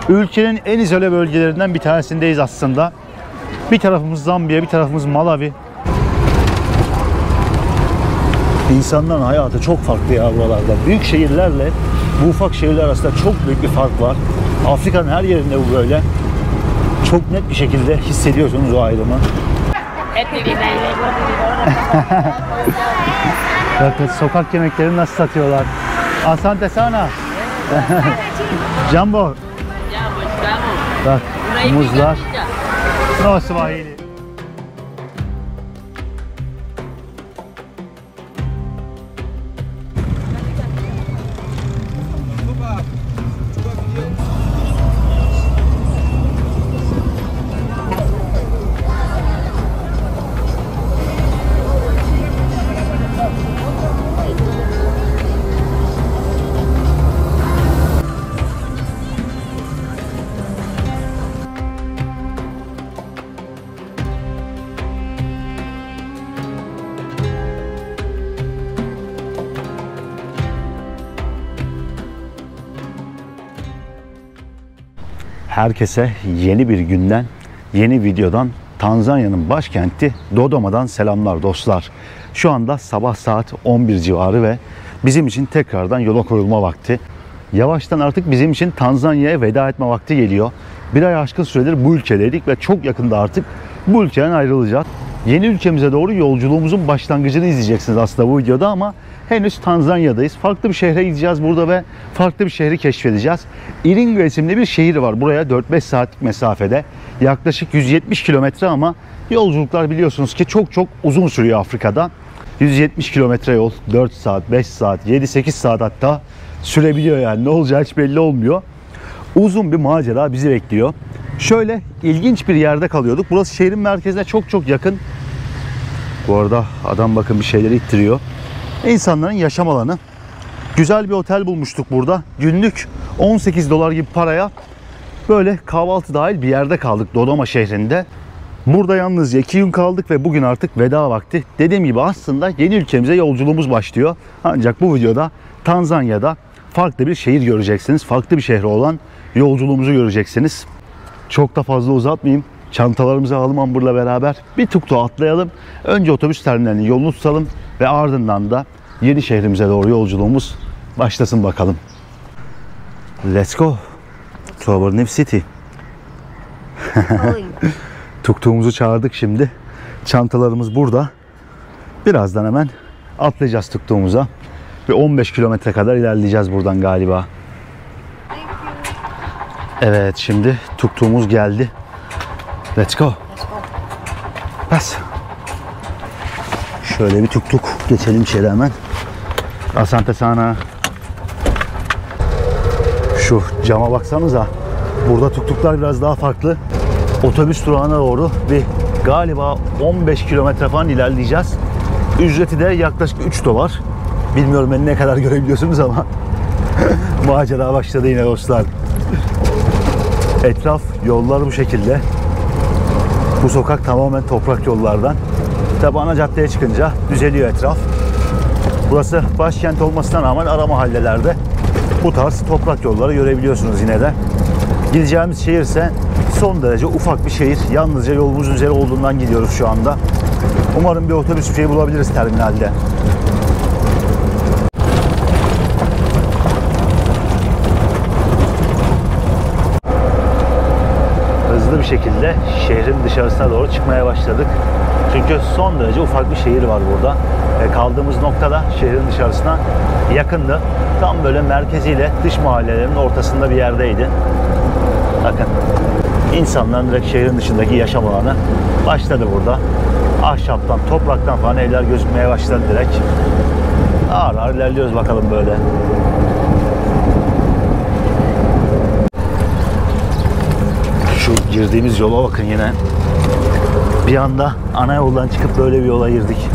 Ülkenin en izole bölgelerinden bir tanesindeyiz aslında. Bir tarafımız Zambiya, bir tarafımız Malawi. İnsanların hayatı çok farklı ya buralarda. Büyük şehirlerle bu ufak şehirler arasında çok büyük bir fark var. Afrika'nın her yerinde bu böyle. Çok net bir şekilde hissediyorsunuz o ayrımı. Bakın sokak yemeklerini nasıl satıyorlar. Asante sana. Jumbo. Bak muzlar. No Swahili. Herkese yeni bir günden, yeni videodan Tanzanya'nın başkenti Dodoma'dan selamlar dostlar. Şu anda sabah saat 11 civarı ve bizim için tekrardan yola koyulma vakti. Yavaştan artık bizim için Tanzanya'ya veda etme vakti geliyor. Bir ay aşkın süredir bu ülkedeydik ve çok yakında artık bu ülkeden ayrılacağız. Yeni ülkemize doğru yolculuğumuzun başlangıcını izleyeceksiniz aslında bu videoda ama henüz Tanzanya'dayız. Farklı bir şehre gideceğiz burada ve farklı bir şehri keşfedeceğiz. Iringa isimli bir şehir var buraya 4-5 saatlik mesafede. Yaklaşık 170 kilometre ama yolculuklar biliyorsunuz ki çok uzun sürüyor Afrika'da. 170 kilometre yol 4 saat, 5 saat, 7-8 saat hatta sürebiliyor yani ne olacağı hiç belli olmuyor. Uzun bir macera bizi bekliyor. Şöyle ilginç bir yerde kalıyorduk. Burası şehrin merkezine çok yakın. Bu arada adam bakın bir şeyleri ittiriyor. İnsanların yaşam alanı. Güzel bir otel bulmuştuk burada. Günlük 18 dolar gibi paraya böyle kahvaltı dahil bir yerde kaldık Dodoma şehrinde. Burada yalnızca 2 gün kaldık ve bugün artık veda vakti. Dediğim gibi aslında yeni ülkemize yolculuğumuz başlıyor. Ancak bu videoda Tanzanya'da farklı bir şehir göreceksiniz. Farklı bir şehre olan yolculuğumuzu göreceksiniz. Çok da fazla uzatmayayım. Çantalarımızı alalım Amber'la beraber. Bir tuktuğa atlayalım. Önce otobüs terminalinin yolunu tutalım. Ve ardından da yeni şehrimize doğru yolculuğumuz başlasın bakalım. Let's go. To our new city. Tuktuğumuzu çağırdık şimdi. Çantalarımız burada. Birazdan hemen atlayacağız tuktuğumuza. Ve 15 kilometre kadar ilerleyeceğiz buradan galiba. Evet şimdi tuktuğumuz geldi. Let's go. Bas. Şöyle bir tuktuk geçelim içeri hemen. Asante sana. Şu cama baksanıza. Burada tuktuklar biraz daha farklı. Otobüs durağına doğru bir galiba 15 kilometre falan ilerleyeceğiz. Ücreti de yaklaşık 3 dolar. Bilmiyorum beni ne kadar görebiliyorsunuz ama macera başladı yine dostlar. Etraf yollar bu şekilde. Bu sokak tamamen toprak yollardan. Tabi ana caddeye çıkınca düzeliyor etraf. Burası başkent olmasına rağmen ara mahallelerde bu tarz toprak yolları görebiliyorsunuz yine de. Gideceğimiz şehir ise son derece ufak bir şehir. Yalnızca yolumuzun üzeri olduğundan gidiyoruz şu anda. Umarım bir otobüs şeyi bulabiliriz terminalde. Hızlı bir şekilde şehrin dışarısına doğru çıkmaya başladık. Çünkü son derece ufak bir şehir var burada. Kaldığımız noktada şehrin dışarısına yakındı. Tam böyle merkeziyle dış mahallelerin ortasında bir yerdeydi. Bakın insanların direkt şehrin dışındaki yaşam alanı başladı burada. Ahşaptan, topraktan falan evler gözükmeye başladı direkt. Ağır ağır ilerliyoruz bakalım böyle. Şu girdiğimiz yola bakın yine. Bir anda ana yoldan çıkıp böyle bir yola girdik.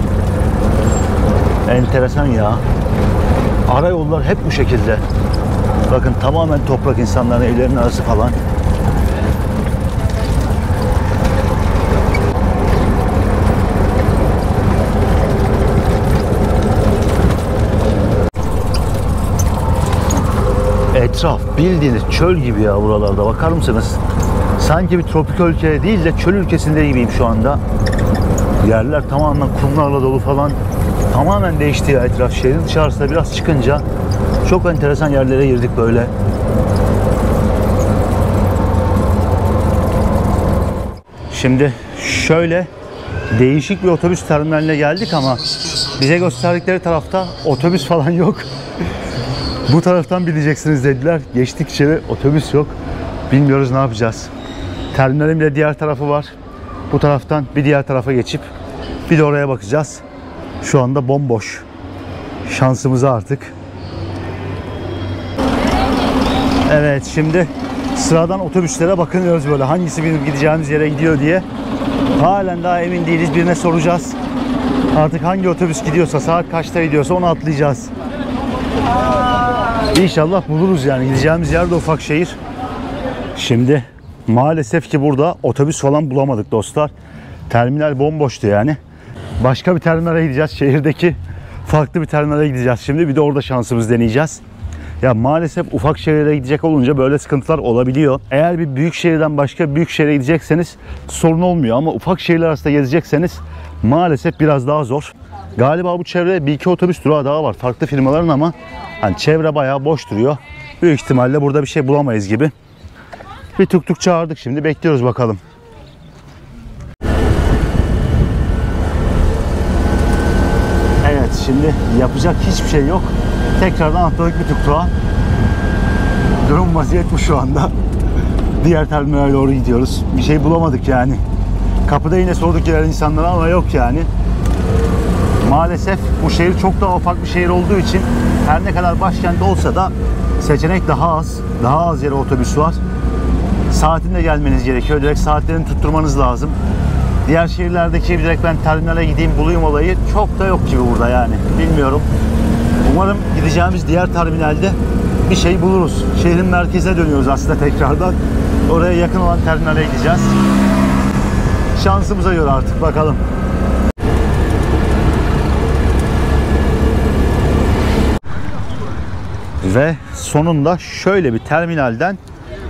Enteresan ya. Ara yollar hep bu şekilde. Bakın tamamen toprak, insanların evlerinin arası falan. etraf bildiğiniz çöl gibi ya buralarda, bakar mısınız? Sanki bir tropik ülke değil de çöl ülkesinde gibiyim şu anda. Yerler tamamen kumlarla dolu falan. Tamamen değişti ya etraf. Şehrin dışarısında biraz çıkınca çok enteresan yerlere girdik böyle. Şimdi şöyle değişik bir otobüs terminaline geldik ama bize gösterdikleri tarafta otobüs falan yok. Bu taraftan bineceksiniz dediler. Geçtik içeri, otobüs yok. Bilmiyoruz ne yapacağız. Terminalin bile diğer tarafı var. Bu taraftan bir diğer tarafa geçip bir de oraya bakacağız. Şu anda bomboş. Şansımıza artık. Evet, şimdi sıradan otobüslere bakınıyoruz böyle. Hangisi bizim gideceğimiz yere gidiyor diye. Halen daha emin değiliz. Birine soracağız. Artık hangi otobüs gidiyorsa, saat kaçta gidiyorsa onu atlayacağız. İnşallah buluruz yani. Gideceğimiz yer de ufak şehir. Şimdi maalesef ki burada otobüs falan bulamadık dostlar. Terminal bomboştu yani. Başka bir terminale gideceğiz. Şehirdeki farklı bir terminale gideceğiz şimdi. Bir de orada şansımızı deneyeceğiz. Ya maalesef ufak şehirlere gidecek olunca böyle sıkıntılar olabiliyor. Eğer bir büyük şehirden başka bir büyük şehre gidecekseniz sorun olmuyor ama ufak şehirler arasında gezecekseniz maalesef biraz daha zor. Galiba bu çevrede bir iki otobüs durağı daha var. Farklı firmaların ama hani çevre bayağı boş duruyor. Büyük ihtimalle burada bir şey bulamayız gibi. Bir tuk tuk çağırdık, şimdi bekliyoruz bakalım. Evet, şimdi yapacak hiçbir şey yok. Tekrardan atladık bir tuk tuğa. Durum vaziyet bu şu anda. Diğer terminale doğru gidiyoruz. Bir şey bulamadık yani. Kapıda yine sorduk gelen insanlara ama yok yani. Maalesef bu şehir çok daha ufak bir şehir olduğu için her ne kadar başkent olsa da seçenek daha az. Daha az yere otobüs var. Saatinde gelmeniz gerekiyor. Direkt saatlerini tutturmanız lazım. Diğer şehirlerdeki direkt ben terminale gideyim bulayım olayı çok da yok gibi burada yani. Bilmiyorum. Umarım gideceğimiz diğer terminalde bir şey buluruz. Şehrin merkezine dönüyoruz aslında tekrardan. Oraya yakın olan terminale gideceğiz. Şansımıza göre artık bakalım. Ve sonunda şöyle bir terminalden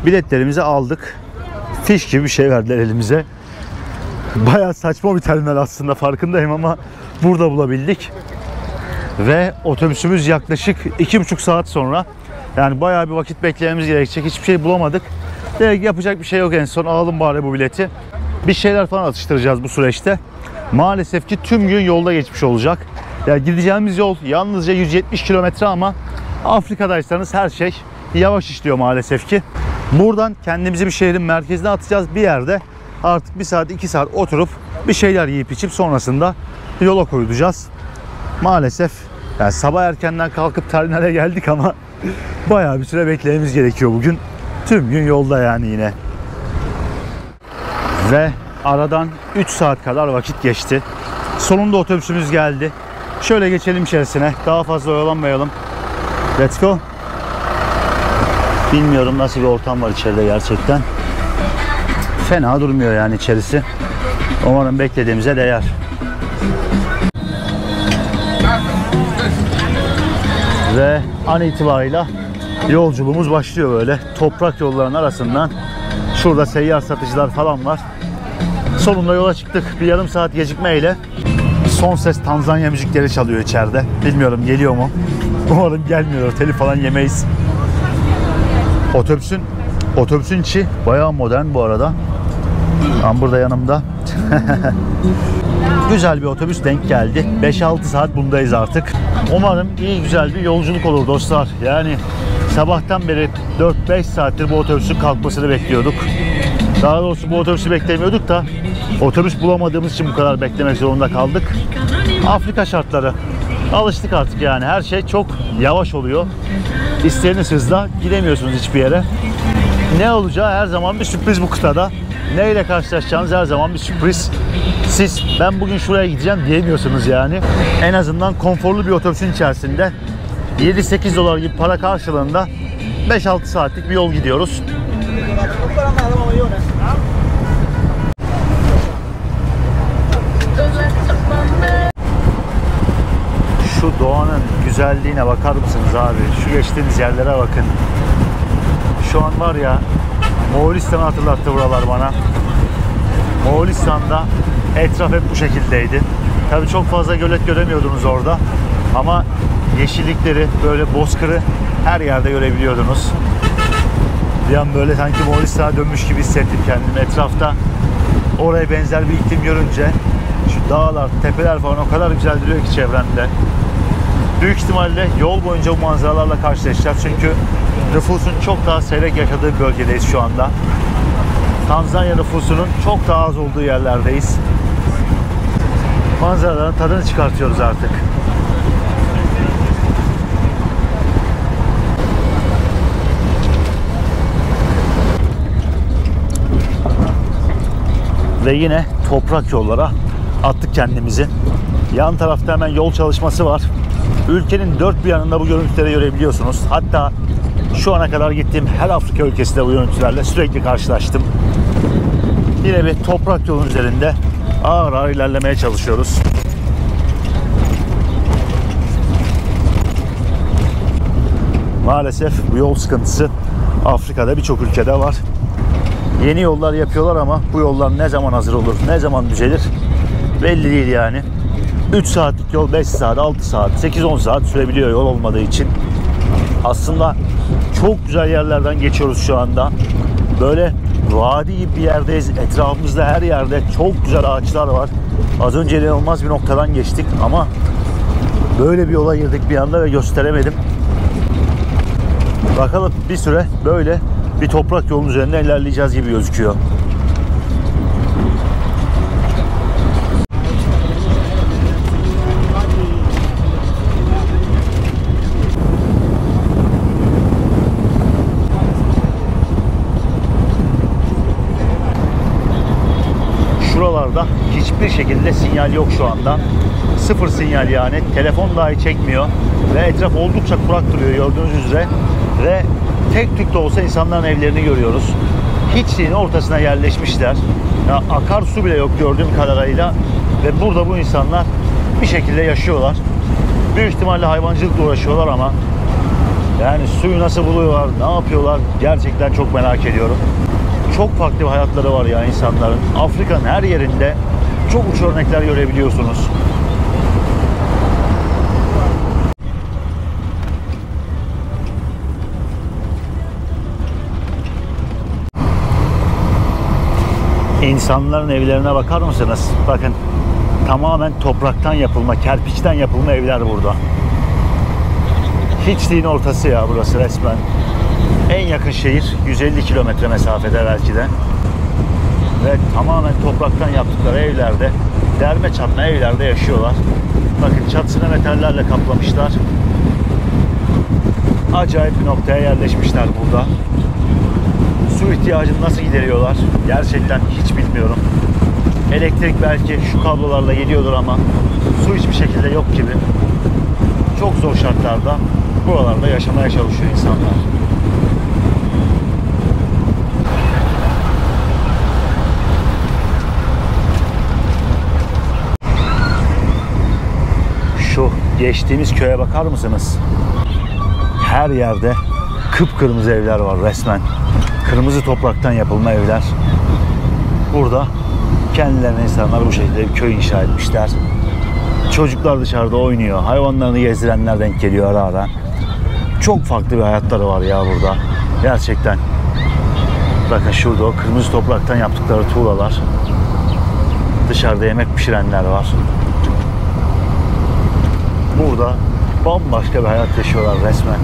biletlerimizi aldık. Fiş gibi bir şey verdiler elimize. Bayağı saçma bir terminal aslında, farkındayım ama burada bulabildik. Ve otobüsümüz yaklaşık 2,5 saat sonra, yani bayağı bir vakit beklememiz gerekecek. Hiçbir şey bulamadık. Direkt yapacak bir şey yok, en son alalım bari bu bileti. Bir şeyler falan atıştıracağız bu süreçte. Maalesef ki tüm gün yolda geçmiş olacak. Yani gideceğimiz yol yalnızca 170 kilometre ama Afrika'daysanız her şey yavaş işliyor maalesef ki. Buradan kendimizi bir şehrin merkezine atacağız, bir yerde artık 1 saat 2 saat oturup bir şeyler yiyip içip sonrasında yola koyulacağız. Maalesef yani sabah erkenden kalkıp terminale geldik ama bayağı bir süre beklememiz gerekiyor bugün. Tüm gün yolda yani yine. Ve aradan 3 saat kadar vakit geçti. Sonunda otobüsümüz geldi. Şöyle geçelim içerisine. Daha fazla oyalanmayalım. Let's go. Bilmiyorum nasıl bir ortam var içeride gerçekten. Fena durmuyor yani içerisi. Umarım beklediğimize değer. Ve an itibariyle yolculuğumuz başlıyor böyle. Toprak yolların arasından. Şurada seyyar satıcılar falan var. Sonunda yola çıktık. Bir yarım saat gecikmeyle. Son ses Tanzanya müzikleri çalıyor içeride. Bilmiyorum geliyor mu? Umarım gelmiyor. Telif falan yemeyiz. Otobüsün içi bayağı modern bu arada. Ben burada yanımda. Güzel bir otobüs denk geldi. 5-6 saat bundayız artık. Umarım iyi güzel bir yolculuk olur dostlar. Yani sabahtan beri 4-5 saattir bu otobüsün kalkmasını bekliyorduk. Daha doğrusu bu otobüsü beklemiyorduk da otobüs bulamadığımız için bu kadar beklemek zorunda kaldık. Afrika şartları. Alıştık artık yani. Her şey çok yavaş oluyor. İstediğiniz hızla gidemiyorsunuz hiçbir yere. Ne olacağı her zaman bir sürpriz bu kıtada. Neyle karşılaşacağınız her zaman bir sürpriz. Siz ben bugün şuraya gideceğim diyemiyorsunuz yani. En azından konforlu bir otobüsün içerisinde 7-8 dolar gibi para karşılığında 5-6 saatlik bir yol gidiyoruz. Şu doğanın güzelliğine bakar mısınız abi? Şu geçtiğimiz yerlere bakın. Şu an var ya, Moğolistan'ı hatırlattı buralar bana. Moğolistan'da etraf hep bu şekildeydi. Tabii çok fazla gölet göremiyordunuz orada. Ama yeşillikleri, böyle bozkırı her yerde görebiliyordunuz. Bir an böyle sanki Moğolistan'a dönmüş gibi hissettim kendimi. Etrafta oraya benzer bir iklim görünce şu dağlar, tepeler falan o kadar güzel duruyor ki çevremde. Büyük ihtimalle yol boyunca bu manzaralarla karşılaşacağız. Çünkü nüfusun çok daha seyrek yaşadığı bir bölgedeyiz şu anda. Tanzanya nüfusunun çok daha az olduğu yerlerdeyiz. Manzaraların tadını çıkartıyoruz artık. Ve yine toprak yollara attık kendimizi. Yan tarafta hemen yol çalışması var. Ülkenin dört bir yanında bu görüntüleri görebiliyorsunuz. Hatta şu ana kadar gittiğim her Afrika ülkesinde bu görüntülerle sürekli karşılaştım. Yine bir toprak yolun üzerinde ağır ağır ilerlemeye çalışıyoruz. Maalesef bu yol sıkıntısı Afrika'da birçok ülkede var. Yeni yollar yapıyorlar ama bu yollar ne zaman hazır olur, ne zaman düzelir belli değil yani. 3 saatlik yol 5 saat, 6 saat, 8-10 saat sürebiliyor yol olmadığı için. Aslında çok güzel yerlerden geçiyoruz şu anda. Böyle vadi gibi bir yerdeyiz. Etrafımızda her yerde çok güzel ağaçlar var. Az önce inanılmaz bir noktadan geçtik ama böyle bir yola girdik bir anda ve gösteremedim. Bakalım bir süre böyle bir toprak yolun üzerinde ilerleyeceğiz gibi gözüküyor. Şuralarda hiçbir şekilde sinyal yok şu anda. Sıfır sinyal yani. Telefon dahi çekmiyor. Ve etraf oldukça kurak duruyor gördüğünüz üzere. Ve tek tük de olsa insanların evlerini görüyoruz. Hiçliğin ortasına yerleşmişler. Ya akarsu bile yok gördüğüm kadarıyla. Ve burada bu insanlar bir şekilde yaşıyorlar. Büyük ihtimalle hayvancılıkla uğraşıyorlar ama yani suyu nasıl buluyorlar, ne yapıyorlar gerçekten çok merak ediyorum. Çok farklı bir hayatları var ya insanların. Afrika'nın her yerinde çok uç örnekler görebiliyorsunuz. İnsanların evlerine bakar mısınız? Bakın tamamen topraktan yapılma, kerpiçten yapılma evler burada. Hiçliğin ortası ya burası resmen. En yakın şehir 150 kilometre mesafede belki de. Ve tamamen topraktan yaptıkları evlerde, derme çatma evlerde yaşıyorlar. Bakın çatısını metallerle kaplamışlar. Acayip bir noktaya yerleşmişler burada. Su ihtiyacını nasıl gideriyorlar? Gerçekten hiç bilmiyorum. Elektrik belki şu kablolarla geliyordur ama su hiçbir şekilde yok gibi. Çok zor şartlarda buralarda yaşamaya çalışıyor insanlar. Şu geçtiğimiz köye bakar mısınız? Her yerde kıpkırmızı evler var resmen. Kırmızı topraktan yapılma evler. Burada kendilerine insanlar bu şekilde bir köy inşa etmişler. Çocuklar dışarıda oynuyor. Hayvanlarını gezdirenler denk geliyor ara ara. Çok farklı bir hayatları var ya burada. Gerçekten. Bakın şurada o kırmızı topraktan yaptıkları tuğlalar. Dışarıda yemek pişirenler var. Burada bambaşka bir hayat yaşıyorlar resmen.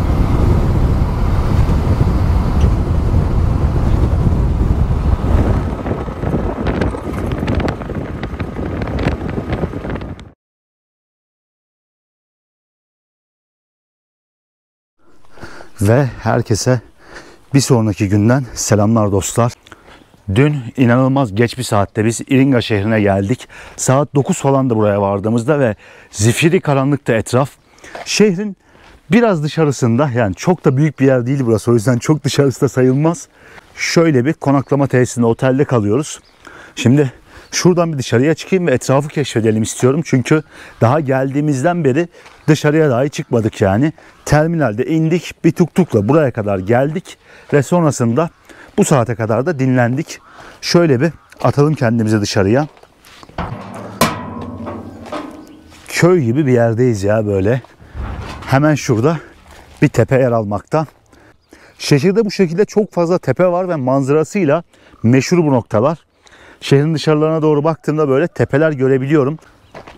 Ve herkese bir sonraki günden selamlar dostlar. Dün inanılmaz geç bir saatte biz Iringa şehrine geldik. Saat 9 falan da buraya vardığımızda ve zifiri karanlıkta etraf. Şehrin biraz dışarısında, yani çok da büyük bir yer değil burası, o yüzden çok dışarısı da sayılmaz. Şöyle bir konaklama tesisinde, otelde kalıyoruz. Şimdi Şuradan bir dışarıya çıkayım ve etrafı keşfedelim istiyorum. Çünkü daha geldiğimizden beri dışarıya dahi çıkmadık yani. Terminalde indik, bir tuktukla buraya kadar geldik ve sonrasında bu saate kadar da dinlendik. Şöyle bir atalım kendimizi dışarıya. Köy gibi bir yerdeyiz ya böyle. Hemen şurada bir tepe yer almakta. Şehirde bu şekilde çok fazla tepe var ve manzarasıyla meşhur bu noktalar. Şehrin dışarılarına doğru baktığımda böyle tepeler görebiliyorum.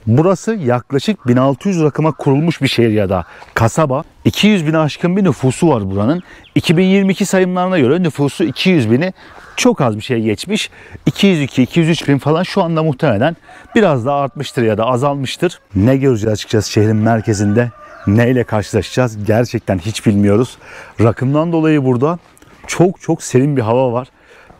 Burası yaklaşık 1600 rakıma kurulmuş bir şehir ya da kasaba. 200 bini aşkın bir nüfusu var buranın. 2022 sayımlarına göre nüfusu 200 bini çok az bir şey geçmiş. 202-203 bin falan şu anda muhtemelen biraz daha artmıştır ya da azalmıştır. Ne göreceğiz açıkçası şehrin merkezinde? Neyle karşılaşacağız? Gerçekten hiç bilmiyoruz. Rakımdan dolayı burada çok serin bir hava var.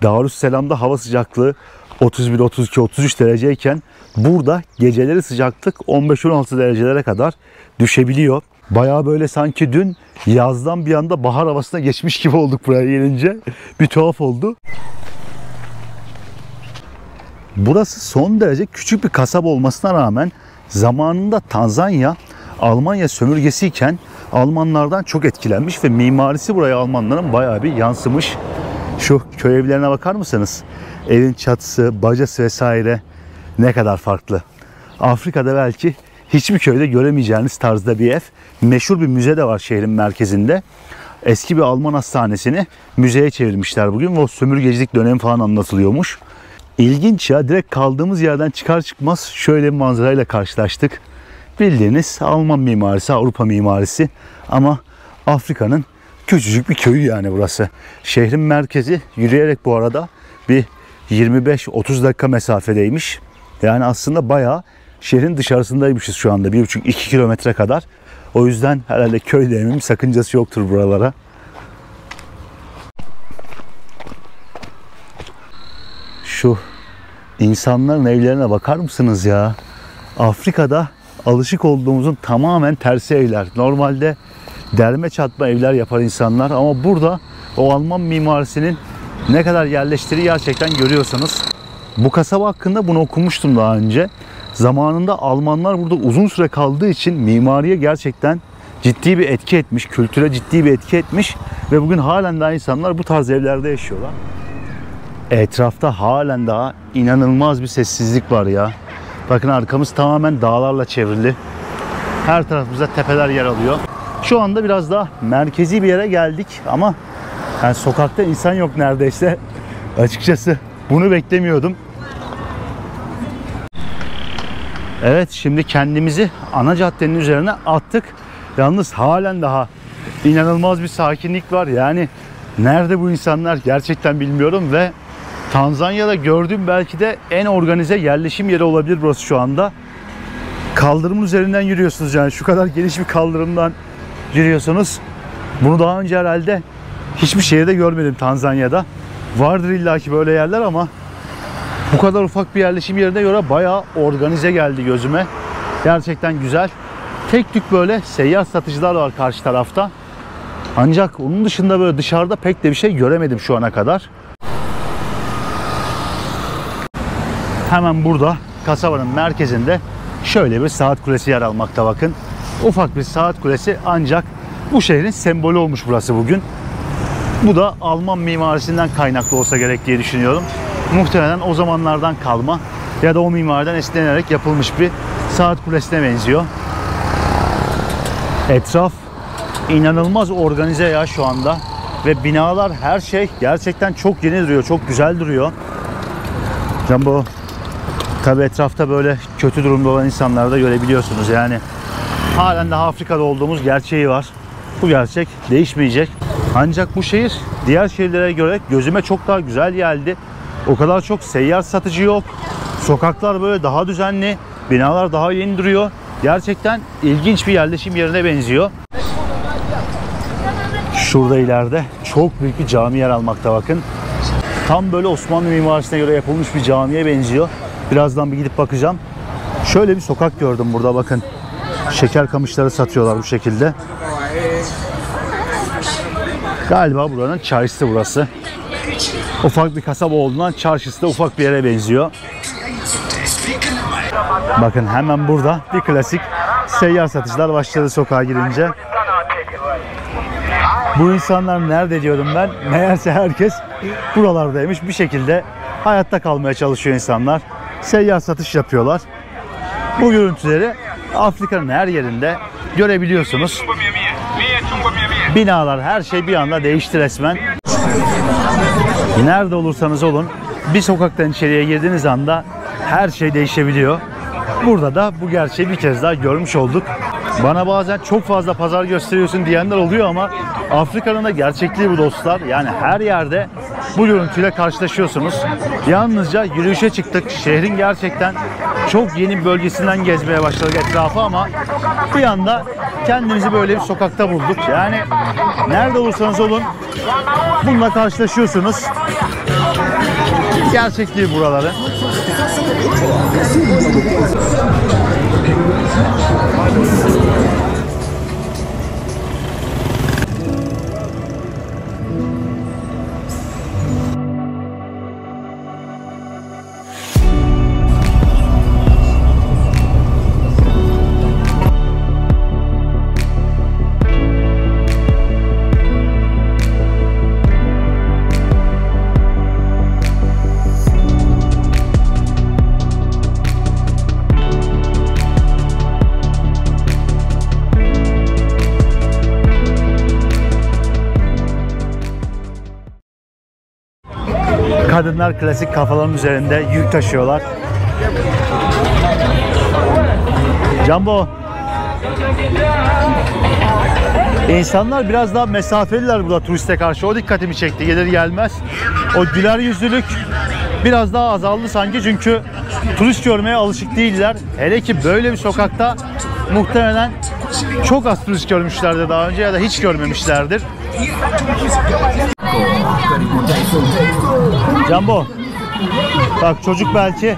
Darüsselam'da hava sıcaklığı 31, 32, 33 dereceyken burada geceleri sıcaklık 15-16 derecelere kadar düşebiliyor. Bayağı böyle sanki dün yazdan bir anda bahar havasına geçmiş gibi olduk buraya gelince. Bir tuhaf oldu. Burası son derece küçük bir kasaba olmasına rağmen zamanında Tanzanya Almanya sömürgesiyken Almanlardan çok etkilenmiş ve mimarisi buraya Almanların bayağı bir yansımış. Şu köy evlerine bakar mısınız? Evin çatısı, bacası vesaire ne kadar farklı. Afrika'da belki hiçbir köyde göremeyeceğiniz tarzda bir ev. Meşhur bir müze de var şehrin merkezinde. Eski bir Alman hastanesini müzeye çevirmişler bugün ve o sömürgecilik dönemi falan anlatılıyormuş. İlginç ya, direkt kaldığımız yerden çıkar çıkmaz şöyle bir manzarayla karşılaştık. Bildiğiniz Alman mimarisi, Avrupa mimarisi ama Afrika'nın küçücük bir köyü yani burası. Şehrin merkezi yürüyerek bu arada bir 25-30 dakika mesafedeymiş. Yani aslında bayağı şehrin dışarısındaymışız şu anda. 1,5-2 kilometre kadar. O yüzden herhalde köy demem sakıncası yoktur buralara. Şu insanların evlerine bakar mısınız ya? Afrika'da alışık olduğumuzun tamamen tersi evler. Normalde derme çatma evler yapar insanlar ama burada o Alman mimarisinin ne kadar yerleştiğini gerçekten görüyorsunuz. Bu kasaba hakkında bunu okumuştum daha önce. Zamanında Almanlar burada uzun süre kaldığı için mimariye gerçekten ciddi bir etki etmiş, kültüre ciddi bir etki etmiş ve bugün halen daha insanlar bu tarz evlerde yaşıyorlar. Etrafta halen daha inanılmaz bir sessizlik var ya. Bakın arkamız tamamen dağlarla çevrili. Her tarafımızda tepeler yer alıyor. Şu anda biraz daha merkezi bir yere geldik ama yani sokakta insan yok neredeyse. Açıkçası bunu beklemiyordum. Evet, şimdi kendimizi ana caddenin üzerine attık. Yalnız halen daha inanılmaz bir sakinlik var. Yani nerede bu insanlar gerçekten bilmiyorum ve Tanzanya'da gördüğüm belki de en organize yerleşim yeri olabilir burası şu anda. Kaldırımın üzerinden yürüyorsunuz yani şu kadar geniş bir kaldırımdan yürüyorsunuz. Bunu daha önce herhalde hiçbir şehirde görmedim Tanzanya'da. Vardır illaki böyle yerler ama bu kadar ufak bir yerleşim yerine göre bayağı organize geldi gözüme. Gerçekten güzel. Tek tük böyle seyyar satıcılar var karşı tarafta. Ancak onun dışında böyle dışarıda pek de bir şey göremedim şu ana kadar. Hemen burada kasabanın merkezinde şöyle bir saat kulesi yer almakta bakın. Ufak bir saat kulesi ancak bu şehrin sembolü olmuş burası bugün. Bu da Alman mimarisinden kaynaklı olsa gerek diye düşünüyorum. Muhtemelen o zamanlardan kalma ya da o mimariden esinlenerek yapılmış bir saat kulesine benziyor. Etraf inanılmaz organize ya şu anda ve binalar, her şey gerçekten çok yeni duruyor, çok güzel duruyor. Bu tabi etrafta böyle kötü durumda olan insanları da görebiliyorsunuz yani. Halen daha Afrika'da olduğumuz gerçeği var. Bu gerçek değişmeyecek. Ancak bu şehir diğer şehirlere göre gözüme çok daha güzel geldi. O kadar çok seyyar satıcı yok. Sokaklar böyle daha düzenli. Binalar daha yeni duruyor. Gerçekten ilginç bir yerleşim yerine benziyor. Şurada ileride çok büyük bir cami yer almakta bakın. Tam böyle Osmanlı mimarisine göre yapılmış bir camiye benziyor. Birazdan bir gidip bakacağım. Şöyle bir sokak gördüm burada bakın. Şeker kamışları satıyorlar bu şekilde. Galiba buranın çarşısı burası. Ufak bir kasaba olduğundan çarşısı da ufak bir yere benziyor. Bakın hemen burada bir klasik seyyar satışlar başladı sokağa girince. Bu insanlar nerede diyordum ben. Meğerse herkes buralardaymış. Bir şekilde hayatta kalmaya çalışıyor insanlar. Seyyar satış yapıyorlar. Bu görüntüleri Afrika'nın her yerinde görebiliyorsunuz. Binalar, her şey bir anda değişti resmen. Nerede olursanız olun bir sokaktan içeriye girdiğiniz anda her şey değişebiliyor. Burada da bu gerçeği bir kez daha görmüş olduk. Bana bazen çok fazla pazar gösteriyorsun diyenler oluyor ama Afrika'nın da gerçekliği bu dostlar. Yani her yerde bu görüntüyle karşılaşıyorsunuz. Yalnızca yürüyüşe çıktık. Şehrin gerçekten çok yeni bir bölgesinden gezmeye başladık etrafı ama bir anda kendimizi böyle bir sokakta bulduk. Yani nerede olursanız olun bununla karşılaşıyorsunuz. Gerçekliği buraları. Kadınlar klasik kafaların üzerinde yük taşıyorlar. Jumbo. İnsanlar biraz daha mesafeliler burada turiste karşı. O dikkatimi çekti. Gelir gelmez. O güler yüzlülük biraz daha azaldı sanki. Çünkü turist görmeye alışık değiller. Hele ki böyle bir sokakta muhtemelen çok az turist görmüşlerdir daha önce ya da hiç görmemişlerdir. Jumbo. Bak çocuk belki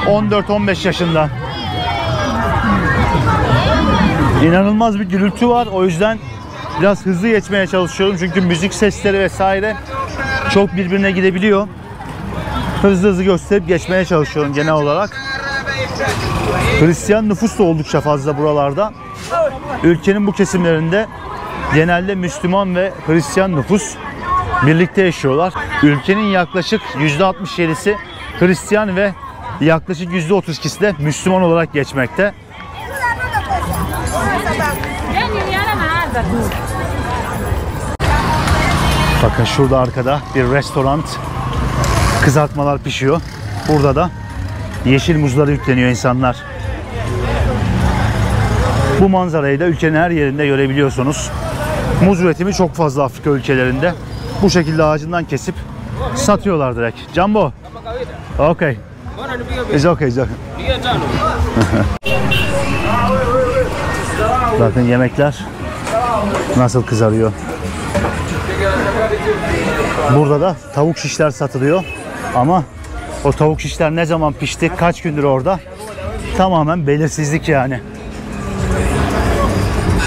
14-15 yaşında. İnanılmaz bir gürültü var. O yüzden biraz hızlı geçmeye çalışıyorum. Çünkü müzik sesleri vesaire çok birbirine gidebiliyor. Hızlı hızlı gösterip geçmeye çalışıyorum genel olarak. Hristiyan nüfus da oldukça fazla buralarda. Ülkenin bu kesimlerinde genelde Müslüman ve Hristiyan nüfus birlikte yaşıyorlar. Ülkenin yaklaşık %67'si Hristiyan ve yaklaşık %32'si de Müslüman olarak geçmekte. Bakın şurada arkada bir restoran, kızartmalar pişiyor. Burada da yeşil muzları yükleniyor insanlar. Bu manzarayı da ülkenin her yerinde görebiliyorsunuz. Muz üretimi çok fazla Afrika ülkelerinde. Bu şekilde ağacından kesip satıyorlar direkt. Jumbo. Okay. It's okay. Bakın yemekler nasıl kızarıyor. Burada da tavuk şişler satılıyor. Ama o tavuk şişler ne zaman pişti, kaç gündür orada tamamen belirsizlik yani.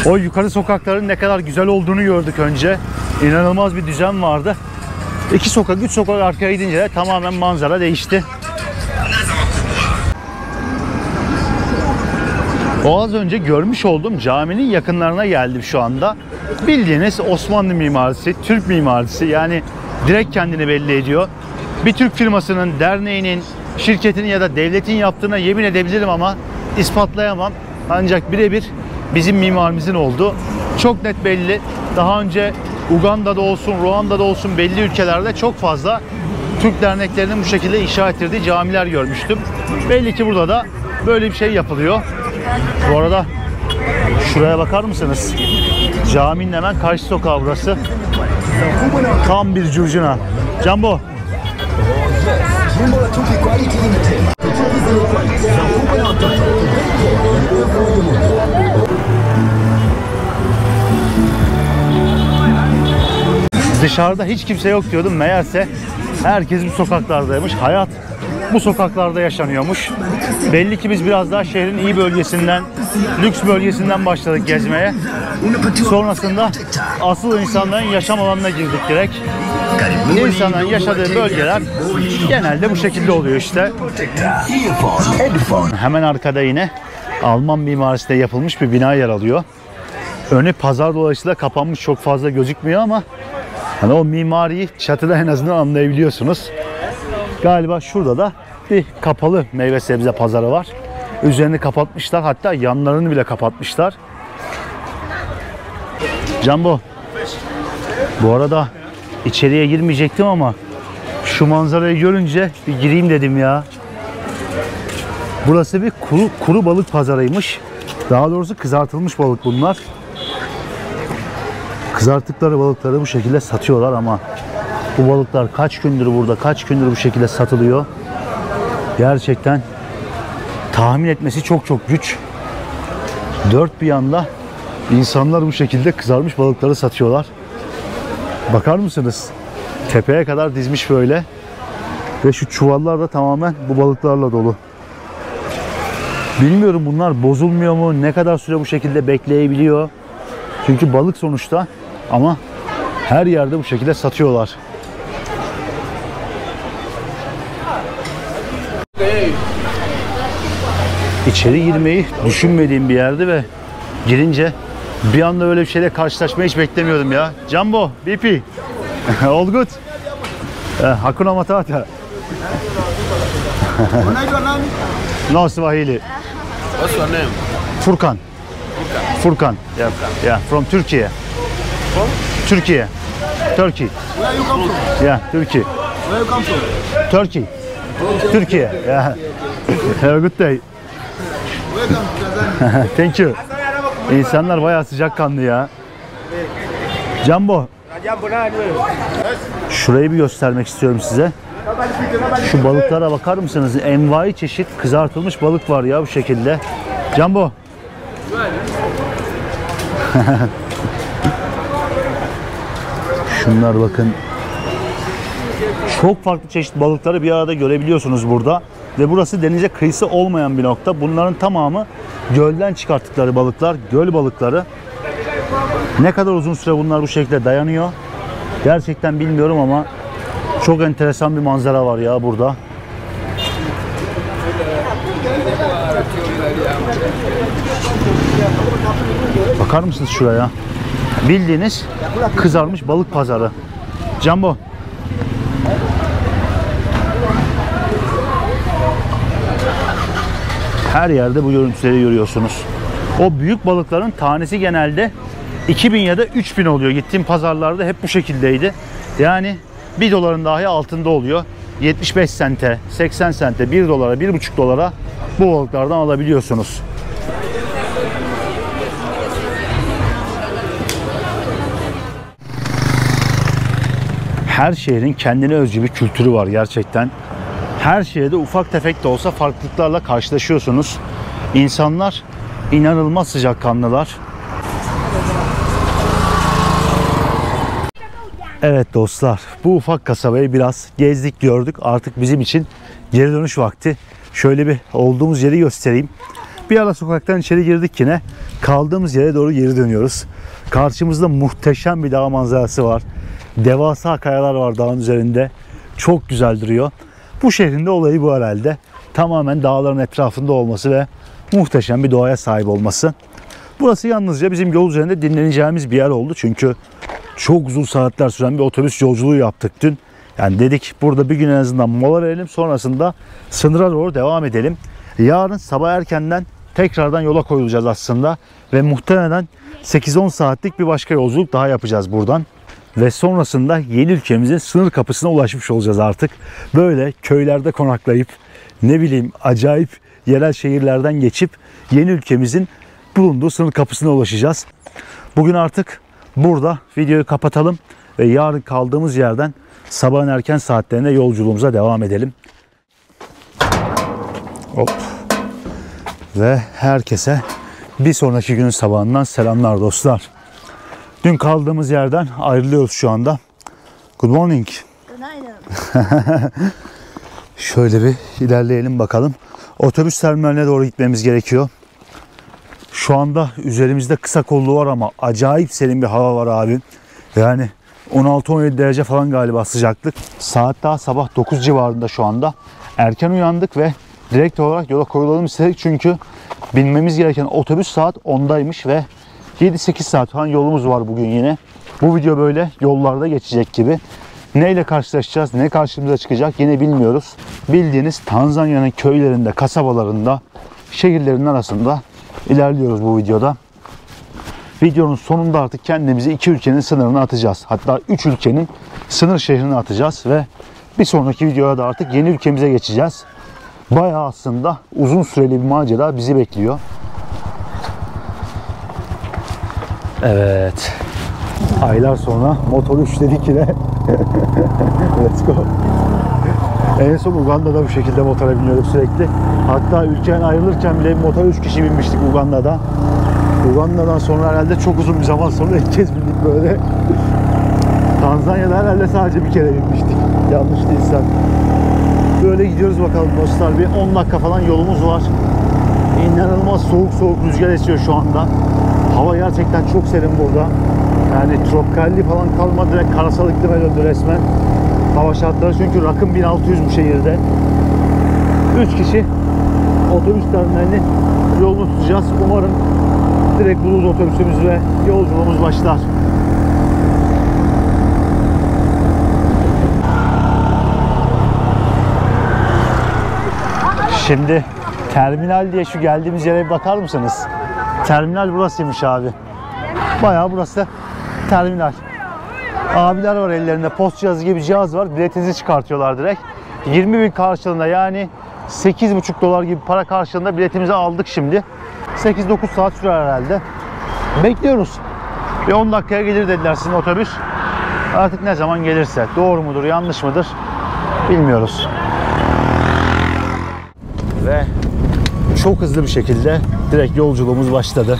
O yukarı sokakların ne kadar güzel olduğunu gördük önce. İnanılmaz bir düzen vardı. 2 sokak, 3 sokak arkaya gidince de tamamen manzara değişti. O az önce görmüş olduğum caminin yakınlarına geldim şu anda. Bildiğiniz Osmanlı mimarisi, Türk mimarisi, yani direkt kendini belli ediyor. Bir Türk firmasının, derneğinin, şirketinin ya da devletin yaptığına yemin edebilirim ama ispatlayamam. Ancak birebir bizim mimarimizin olduğu çok net belli. Daha önce Uganda'da olsun, Ruanda'da olsun belli ülkelerde çok fazla Türk derneklerinin bu şekilde inşa ettirdiği camiler görmüştüm. Belli ki burada da böyle bir şey yapılıyor. Bu arada şuraya bakar mısınız? Caminin hemen karşı sokağı burası. Tam bir curcuna. Jumbo. Dışarıda hiç kimse yok diyordum. Meğerse herkes bu sokaklardaymış. Hayat bu sokaklarda yaşanıyormuş. Belli ki biz biraz daha şehrin iyi bölgesinden, lüks bölgesinden başladık gezmeye. Sonrasında asıl insanların yaşam alanına girdik direkt. İnsanların yaşadığı bölgeler genelde bu şekilde oluyor işte. Hemen arkada yine Alman mimarisinde yapılmış bir bina yer alıyor. Önü pazar dolayısıyla kapanmış, çok fazla gözükmüyor ama hani o mimariyi çatıda en azından anlayabiliyorsunuz. Galiba şurada da bir kapalı meyve sebze pazarı var. Üzerini kapatmışlar, hatta yanlarını bile kapatmışlar. Jumbo, bu arada içeriye girmeyecektim ama şu manzarayı görünce bir gireyim dedim ya. Burası bir kuru balık pazarıymış. Daha doğrusu kızartılmış balık bunlar. Kızarttıkları balıkları bu şekilde satıyorlar ama bu balıklar kaç gündür burada, kaç gündür bu şekilde satılıyor. Gerçekten tahmin etmesi çok güç. Dört bir yanda insanlar bu şekilde kızarmış balıkları satıyorlar. Bakar mısınız? Tepeye kadar dizmiş böyle. Ve şu çuvallar da tamamen bu balıklarla dolu. Bilmiyorum bunlar bozulmuyor mu? Ne kadar süre bu şekilde bekleyebiliyor? Çünkü balık sonuçta ama her yerde bu şekilde satıyorlar. İçeri girmeyi düşünmediğim bir yerdi ve girince bir anda öyle bir şeyle karşılaşmayı hiç beklemiyordum ya. Jumbo, BP. All good? Hakuna Matata. No Swahili. What's your name? Furkan. Furkan. Yeah. Yeah, from Turkey. From? Turkey. Turkey. Where you come from? Yeah, Turkey. Where you come from? Turkey. Turkey. Yeah. Have a good day. Welcome to Tanzania. Thank you. İnsanlar bayağı sıcakkanlı ya. Jumbo. Şurayı bir göstermek istiyorum size. Şu balıklara bakar mısınız? Envai çeşit kızartılmış balık var ya bu şekilde. Jumbo. Şunlar bakın. Çok farklı çeşit balıkları bir arada görebiliyorsunuz burada. Ve burası denize kıyısı olmayan bir nokta. Bunların tamamı gölden çıkarttıkları balıklar, göl balıkları. Ne kadar uzun süre bunlar bu şekilde dayanıyor gerçekten bilmiyorum ama çok enteresan bir manzara var ya burada. Bakar mısınız şuraya? Bildiğiniz kızarmış balık pazarı. Jumbo. Her yerde bu görüntüleri görüyorsunuz. O büyük balıkların tanesi genelde 2000 ya da 3000 oluyor. Gittiğim pazarlarda hep bu şekildeydi. Yani 1 doların dahi altında oluyor. 75 sente, 80 sente, 1 dolara, 1,5 dolara bu balıklardan alabiliyorsunuz. Her şehrin kendine özgü bir kültürü var gerçekten. Her şehirde ufak tefek de olsa farklılıklarla karşılaşıyorsunuz. İnsanlar inanılmaz sıcakkanlılar. Evet dostlar, bu ufak kasabayı biraz gezdik gördük. Artık bizim için geri dönüş vakti. Şöyle bir olduğumuz yeri göstereyim. Bir ara sokaktan içeri girdik yine. Kaldığımız yere doğru geri dönüyoruz. Karşımızda muhteşem bir dağ manzarası var. Devasa kayalar var dağın üzerinde. Çok güzel duruyor. Bu şehrin de olayı bu herhalde. Tamamen dağların etrafında olması ve muhteşem bir doğaya sahip olması. Burası yalnızca bizim yol üzerinde dinleneceğimiz bir yer oldu. Çünkü çok uzun saatler süren bir otobüs yolculuğu yaptık dün. Yani dedik burada bir gün en azından mola verelim. Sonrasında sınıra doğru devam edelim. Yarın sabah erkenden tekrardan yola koyulacağız aslında. Ve muhtemelen 8-10 saatlik bir başka yolculuk daha yapacağız buradan. Ve sonrasında yeni ülkemizin sınır kapısına ulaşmış olacağız artık. Böyle köylerde konaklayıp ne bileyim acayip yerel şehirlerden geçip yeni ülkemizin bulunduğu sınır kapısına ulaşacağız. Bugün artık burada videoyu kapatalım ve yarın kaldığımız yerden sabahın erken saatlerinde yolculuğumuza devam edelim. Hop. Ve herkese bir sonraki günün sabahından selamlar dostlar. Dün kaldığımız yerden ayrılıyoruz şu anda. Good morning. Günaydın. Şöyle bir ilerleyelim bakalım. Otobüs terminaline doğru gitmemiz gerekiyor. Şu anda üzerimizde kısa kollu var ama acayip serin bir hava var abi. Yani 16-17 derece falan galiba sıcaklık. Saat daha sabah 9 civarında şu anda. Erken uyandık ve direkt olarak yola koyulalım istedik. Çünkü binmemiz gereken otobüs saat 10'daymış ve 7-8 saat falan yolumuz var bugün yine. Bu video böyle yollarda geçecek gibi. Neyle karşılaşacağız, ne karşımıza çıkacak yine bilmiyoruz. Bildiğiniz Tanzanya'nın köylerinde, kasabalarında, şehirlerin arasında ilerliyoruz bu videoda. Videonun sonunda artık kendimizi 2 ülkenin sınırına atacağız. Hatta 3 ülkenin sınır şehrine atacağız ve bir sonraki videoda da artık yeni ülkemize geçeceğiz. Bayağı aslında uzun süreli bir macera bizi bekliyor. Evet. Aylar sonra motoru üçledik yine. Let's go. En son Uganda'da bu şekilde motora biniyorduk sürekli. Hatta ülkeden ayrılırken bile motora 3 kişi binmiştik Uganda'da. Uganda'dan sonra herhalde çok uzun bir zaman sonra ilk kez bindik böyle. Tanzanya'da herhalde sadece bir kere binmiştik. Yanlış değilsem. Böyle gidiyoruz bakalım dostlar. Bir 10 dakika falan yolumuz var. İnanılmaz soğuk rüzgar esiyor şu anda. Hava gerçekten çok serin burada. Yani tropikalli falan kalmadı. Direkt karasal iklime döndü resmen. Hava şartları çünkü rakım 1600 bu şehirde. 3 kişi otobüs terminalini yolunu tutacağız. Umarım direkt buluruz otobüsümüz ve yolculuğumuz başlar. Şimdi terminal diye şu geldiğimiz yere bir bakar mısınız? Terminal burasıymış abi. Bayağı burası terminal. Abiler var ellerinde post cihazı gibi bir cihaz var. Biletinizi çıkartıyorlar direkt. 20.000 karşılığında yani 8,5 dolar gibi para karşılığında biletimizi aldık şimdi. 8-9 saat sürer herhalde. Bekliyoruz. Bir 10 dakikaya gelir dediler sizin otobüs. Artık ne zaman gelirse. Doğru mudur, yanlış mıdır bilmiyoruz. Ve çok hızlı bir şekilde direkt yolculuğumuz başladı.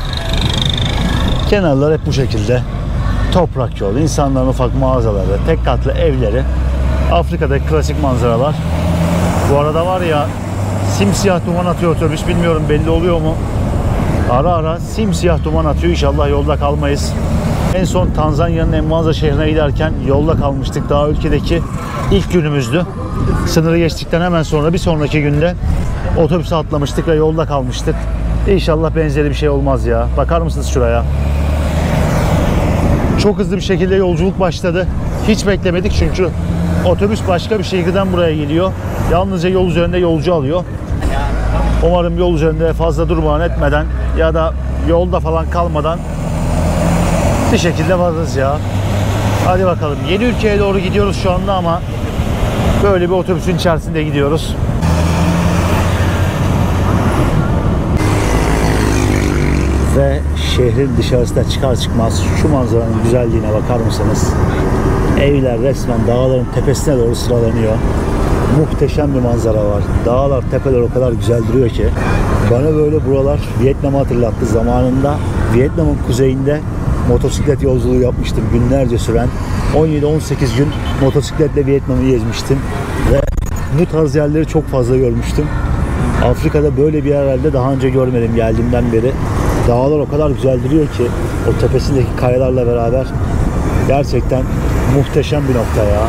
Kenarlar hep bu şekilde. Toprak yol, insanların ufak mağazaları, tek katlı evleri. Afrika'daki klasik manzaralar. Bu arada var ya simsiyah duman atıyor otobüs. Bilmiyorum belli oluyor mu? Ara ara simsiyah duman atıyor. İnşallah yolda kalmayız. En son Tanzanya'nın Mwanza şehrine giderken yolda kalmıştık. Daha ülkedeki ilk günümüzdü. Sınırı geçtikten hemen sonra bir sonraki günde otobüse atlamıştık ve yolda kalmıştık. İnşallah benzeri bir şey olmaz ya. Bakar mısınız şuraya? Çok hızlı bir şekilde yolculuk başladı. Hiç beklemedik çünkü otobüs başka bir şehirden buraya geliyor. Yalnızca yol üzerinde yolcu alıyor. Umarım yol üzerinde fazla durmadan etmeden ya da yolda falan kalmadan bir şekilde varırız ya. Hadi bakalım. Yeni ülkeye doğru gidiyoruz şu anda ama böyle bir otobüsün içerisinde gidiyoruz. Ve şehrin dışarısına çıkar çıkmaz şu manzaranın güzelliğine bakar mısınız? Evler resmen dağların tepesine doğru sıralanıyor. Muhteşem bir manzara var. Dağlar, tepeler o kadar güzel duruyor ki. Bana böyle buralar Vietnam'ı hatırlattı. Zamanında Vietnam'ın kuzeyinde motosiklet yolculuğu yapmıştım. Günlerce süren 17-18 gün motosikletle Vietnam'ı gezmiştim. Ve bu tarz yerleri çok fazla görmüştüm. Afrika'da böyle bir yer herhalde daha önce görmedim geldiğimden beri. Dağlar o kadar güzel duruyor ki o tepesindeki kayalarla beraber gerçekten muhteşem bir nokta ya.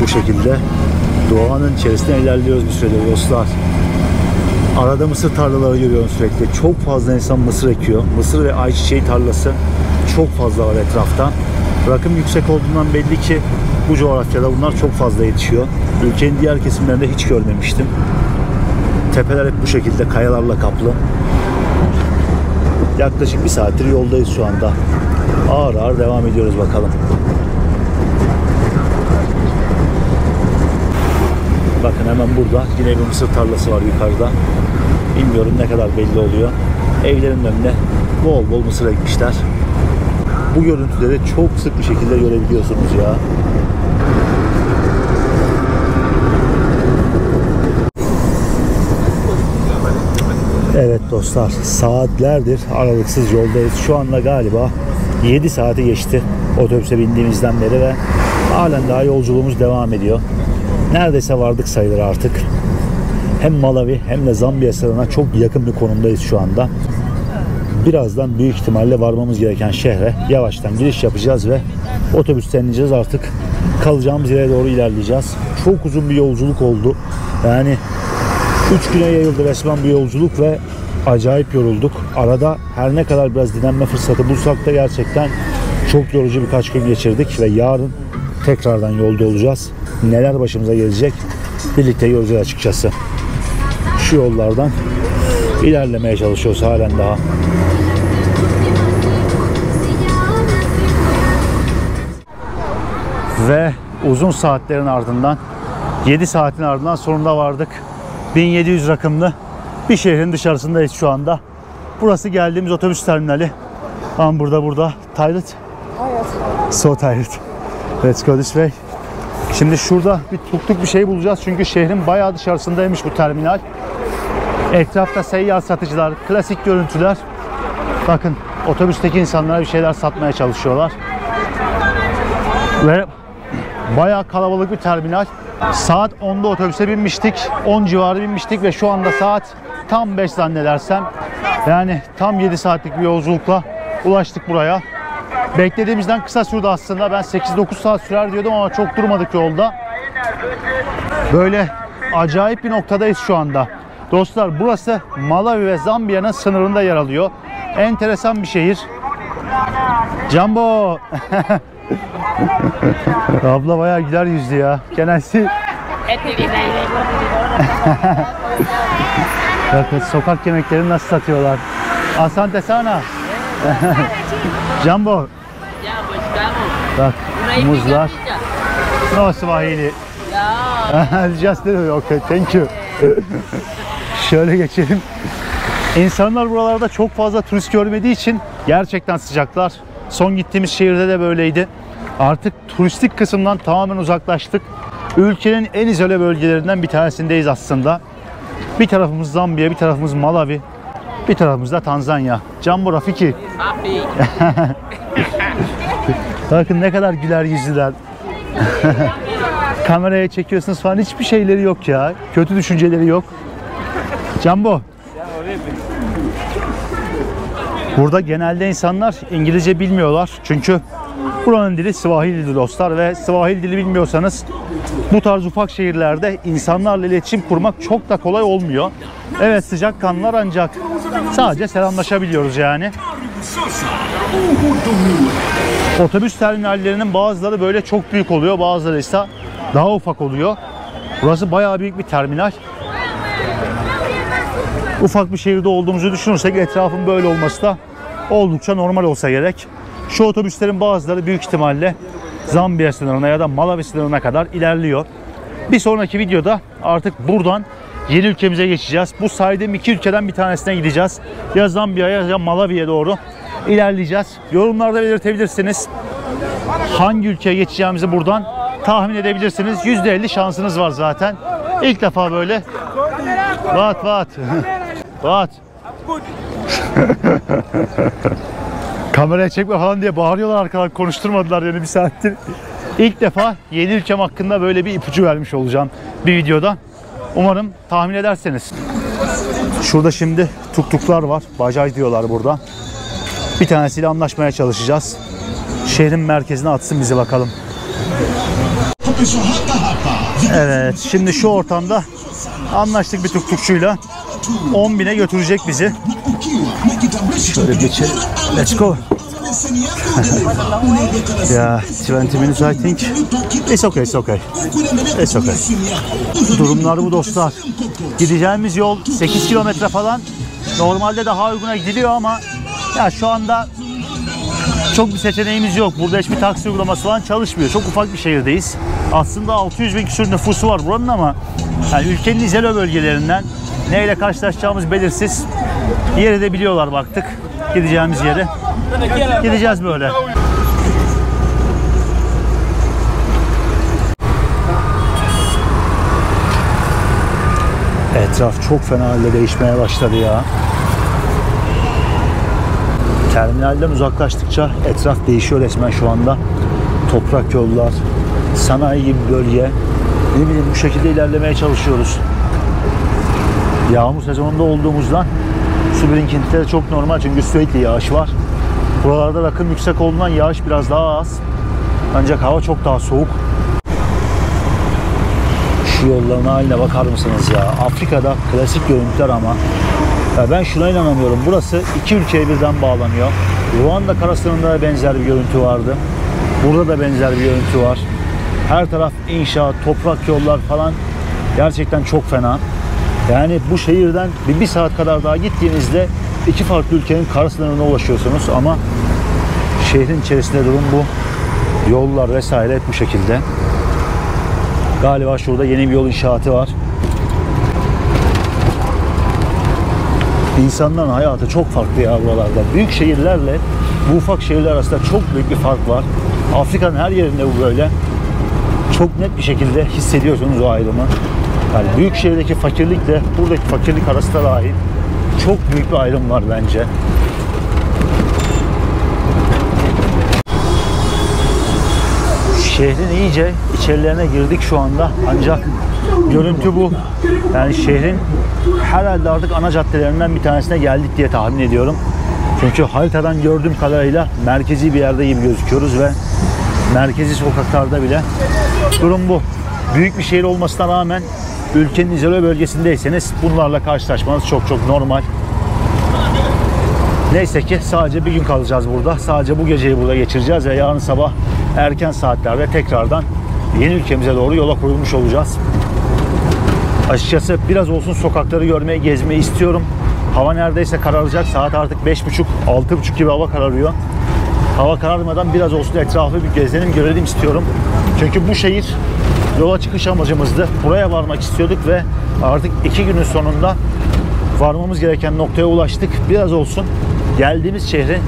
Bu şekilde doğanın içerisinde ilerliyoruz bir süredir dostlar. Arada mısır tarlaları görüyorum sürekli. Çok fazla insan mısır ekiyor. Mısır ve ayçiçeği tarlası çok fazla var etrafta. Rakım yüksek olduğundan belli ki bu coğrafyada bunlar çok fazla yetişiyor. Ülkenin diğer kesimlerinde hiç görmemiştim. Tepeler hep bu şekilde kayalarla kaplı. Yaklaşık bir saattir yoldayız şu anda. Ağır ağır devam ediyoruz bakalım. Bakın hemen burada yine bir mısır tarlası var yukarıda. Bilmiyorum ne kadar belli oluyor. Evlerin önüne bol bol mısır ekmişler. Bu görüntüleri çok sık bir şekilde görebiliyorsunuz ya. Evet dostlar, saatlerdir aralıksız yoldayız. Şu anda galiba 7 saati geçti otobüse bindiğimizden beri ve halen daha yolculuğumuz devam ediyor. Neredeyse vardık sayılır artık. Hem Malawi hem de Zambiya sınırına çok yakın bir konumdayız şu anda. birazdan büyük ihtimalle varmamız gereken şehre yavaştan giriş yapacağız ve otobüsten ineceğiz, artık kalacağımız yere doğru ilerleyeceğiz. Çok uzun bir yolculuk oldu. Yani 3 güne yayıldı resmen bir yolculuk ve acayip yorulduk. Arada her ne kadar biraz dinlenme fırsatı bulsak da gerçekten çok yorucu birkaç gün geçirdik ve yarın tekrardan yolda olacağız. Neler başımıza gelecek birlikte göreceğiz açıkçası. Şu yollardan ilerlemeye çalışıyoruz halen daha. Ve uzun saatlerin ardından, 7 saatin ardından sonunda vardık. 1700 rakımlı bir şehrin dışarısındayız şu anda. Burası geldiğimiz otobüs terminali. Tam burada. Tired? So tired. Let's go this way. Şimdi şurada bir tuk bir şey bulacağız çünkü şehrin bayağı dışarısındaymış bu terminal. Etrafta seyyar satıcılar, klasik görüntüler. Bakın otobüsteki insanlara bir şeyler satmaya çalışıyorlar. Ve bayağı kalabalık bir terminal. Saat 10'da otobüse binmiştik. 10 civarı binmiştik ve şu anda saat tam 5 zannedersem. Yani tam 7 saatlik bir yolculukla ulaştık buraya. Beklediğimizden kısa sürdü aslında. Ben 8-9 saat sürer diyordum ama çok durmadık yolda. Böyle acayip bir noktadayız şu anda. Dostlar, burası Malawi ve Zambiya'nın sınırında yer alıyor. Enteresan bir şehir. Jumbo. Abla bayağı güler yüzlü ya. Genelsi. Bakın sokak yemeklerini nasıl satıyorlar. Asante sana. Jumbo. Bak muzlar. No Swahili. Just okay, thank you. Şöyle geçelim. İnsanlar buralarda çok fazla turist görmediği için gerçekten sıcaklar. Son gittiğimiz şehirde de böyleydi. Artık turistik kısımdan tamamen uzaklaştık. Ülkenin en izole bölgelerinden bir tanesindeyiz aslında. Bir tarafımız Zambiya, bir tarafımız Malawi, bir tarafımız da Tanzanya. Jumbo Rafiki. Bakın ne kadar güler yüzlüler. Kameraya çekiyorsunuz falan, hiçbir şeyleri yok ya. Kötü düşünceleri yok. Jumbo. Burada genelde insanlar İngilizce bilmiyorlar. Çünkü buranın dili Swahili dostlar ve Swahili dili bilmiyorsanız bu tarz ufak şehirlerde insanlarla iletişim kurmak çok da kolay olmuyor. Evet, sıcakkanlılar ancak sadece selamlaşabiliyoruz yani. Otobüs terminallerinin bazıları böyle çok büyük oluyor, bazıları ise daha ufak oluyor. Burası bayağı büyük bir terminal. Ufak bir şehirde olduğumuzu düşünürsek etrafın böyle olması da oldukça normal olsa gerek. Şu otobüslerin bazıları büyük ihtimalle Zambiya sınırına ya da Malawi sınırına kadar ilerliyor. Bir sonraki videoda artık buradan yeni ülkemize geçeceğiz. Bu saydığım iki ülkeden bir tanesine gideceğiz. Ya Zambiya'ya ya Malawi'ye doğru ilerleyeceğiz. Yorumlarda belirtebilirsiniz. Hangi ülkeye geçeceğimizi buradan tahmin edebilirsiniz. %50 şansınız var zaten. İlk defa böyle. What? Kameraya çekme falan diye bağırıyorlar arkadan, konuşturmadılar yani bir saattir. İlk defa yeni ülkem hakkında böyle bir ipucu vermiş olacağım bir videoda. Umarım tahmin ederseniz. Şurada şimdi tuktuklar var. Bajaj diyorlar burada. Bir tanesiyle anlaşmaya çalışacağız. Şehrin merkezine atsın bizi bakalım. Evet, şimdi şu ortamda anlaştık bir tuktukçuyla. 10.000'e götürecek bizi. Şöyle geçelim. Let's go. Yeah, 20 minutes I think. It's okay. Durumlar bu dostlar. Gideceğimiz yol 8 kilometre falan. Normalde daha uyguna gidiliyor ama ya şu anda çok bir seçeneğimiz yok. Burada hiçbir taksi uygulaması falan çalışmıyor. Çok ufak bir şehirdeyiz. Aslında 600.000 küsur nüfusu var buranın ama yani ülkenin izole bölgelerinden neyle karşılaşacağımız belirsiz. Yeri de biliyorlar, baktık. Gideceğimiz yere. Gideceğiz böyle. Etraf çok fena halde değişmeye başladı ya. Terminalden uzaklaştıkça etraf değişiyor resmen şu anda. Toprak yollar, sanayi gibi bölge. Ne bileyim, bu şekilde ilerlemeye çalışıyoruz. Yağmur sezonunda olduğumuzdan Su birikintileri çok normal çünkü sürekli yağış var. Buralarda rakım yüksek olduğundan yağış biraz daha az. Ancak hava çok daha soğuk. Şu yolların haline bakar mısınız ya? Afrika'da klasik görüntüler ama. Ya ben şuna inanamıyorum. Burası iki ülkeye birden bağlanıyor. Ruanda karasınında da benzer bir görüntü vardı. Burada da benzer bir görüntü var. Her taraf inşaat, toprak yollar falan. Gerçekten çok fena. Yani bu şehirden bir saat kadar daha gittiğinizde iki farklı ülkenin kara sınırına ulaşıyorsunuz ama şehrin içerisinde durum bu. Yollar vesaire hep bu şekilde. Galiba şurada yeni bir yol inşaatı var. İnsanların hayatı çok farklı ya buralarda. Büyük şehirlerle bu ufak şehirler arasında çok büyük bir fark var. Afrika'nın her yerinde bu böyle. Çok net bir şekilde hissediyorsunuz o ayrımı. Yani büyük şehirdeki fakirlikle buradaki fakirlik arasında dahi çok büyük bir ayrım var bence. Şehrin iyice içerilerine girdik şu anda. Ancak görüntü bu. Yani şehrin herhalde artık ana caddelerinden bir tanesine geldik diye tahmin ediyorum. Çünkü haritadan gördüğüm kadarıyla merkezi bir yerde gibi gözüküyoruz ve merkezi sokaklarda bile durum bu. Büyük bir şehir olmasına rağmen ülkenin izole bölgesindeyseniz bunlarla karşılaşmanız çok normal. Neyse ki sadece bir gün kalacağız burada. Sadece bu geceyi burada geçireceğiz ve yarın sabah erken saatlerde tekrardan yeni ülkemize doğru yola koyulmuş olacağız. Açıkçası biraz olsun sokakları görmeyi, gezmeyi istiyorum. Hava neredeyse kararacak. Saat artık 5.30-6.30 gibi hava kararıyor. Hava kararmadan biraz olsun etrafı bir gezelim, görelim istiyorum. Çünkü bu şehir yola çıkış amacımızdı. Buraya varmak istiyorduk ve artık 2 günün sonunda varmamız gereken noktaya ulaştık. Biraz olsun geldiğimiz şehri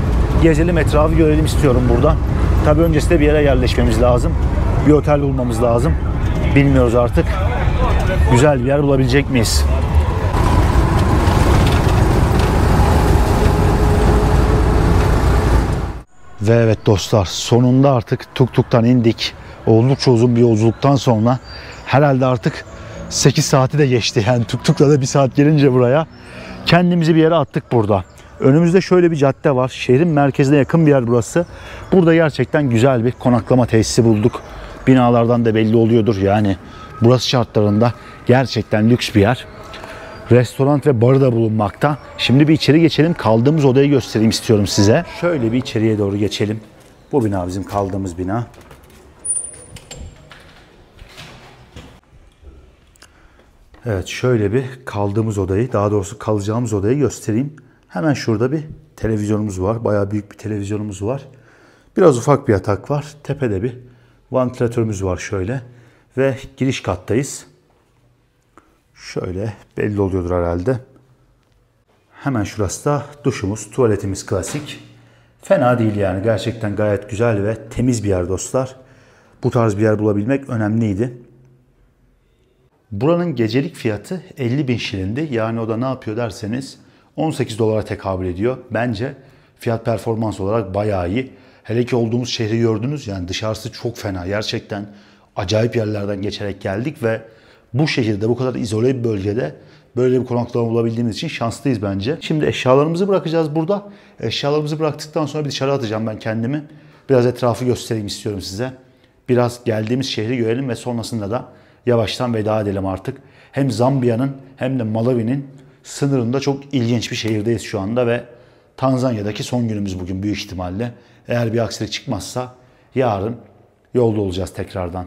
gezelim, etrafı görelim istiyorum burada. Tabii öncesinde bir yere yerleşmemiz lazım. Bir otel bulmamız lazım. Bilmiyoruz artık. Güzel bir yer bulabilecek miyiz? Ve evet dostlar, sonunda artık tuk-tuk'tan indik. Oldukça uzun bir yolculuktan sonra herhalde artık 8 saati de geçti. Yani tuk-tuk'la da 1 saat gelince buraya kendimizi bir yere attık burada. Önümüzde şöyle bir cadde var. Şehrin merkezine yakın bir yer burası. Burada gerçekten güzel bir konaklama tesisi bulduk. Binalardan da belli oluyordur. Yani burası şartlarında gerçekten lüks bir yer. Restoran ve barı da bulunmakta. Şimdi bir içeri geçelim. Kaldığımız odayı göstereyim istiyorum size. Şöyle bir içeriye doğru geçelim. Bu bina bizim kaldığımız bina. Evet, şöyle bir kaldığımız odayı, daha doğrusu kalacağımız odayı göstereyim. Hemen şurada bir televizyonumuz var. Bayağı büyük bir televizyonumuz var. Biraz ufak bir yatak var. Tepede bir vantilatörümüz var şöyle. Ve giriş kattayız. Şöyle belli oluyordur herhalde. Hemen şurası da duşumuz, tuvaletimiz klasik. Fena değil yani. Gerçekten gayet güzel ve temiz bir yer dostlar. Bu tarz bir yer bulabilmek önemliydi. Buranın gecelik fiyatı 50.000 şilindi. Yani o da ne yapıyor derseniz 18 dolara tekabül ediyor. Bence fiyat performans olarak bayağı iyi. Hele ki olduğumuz şehri gördünüz. Yani dışarısı çok fena. Gerçekten acayip yerlerden geçerek geldik ve bu şehirde, bu kadar izole bir bölgede böyle bir konaklama bulabildiğimiz için şanslıyız bence. Şimdi eşyalarımızı bırakacağız burada. Eşyalarımızı bıraktıktan sonra bir dışarı atacağım ben kendimi. Biraz etrafı göstereyim istiyorum size. Biraz geldiğimiz şehri görelim ve sonrasında da yavaştan veda edelim artık. Hem Zambiya'nın hem de Malawi'nin sınırında çok ilginç bir şehirdeyiz şu anda ve Tanzanya'daki son günümüz bugün büyük ihtimalle. Eğer bir aksilik çıkmazsa yarın yolda olacağız tekrardan.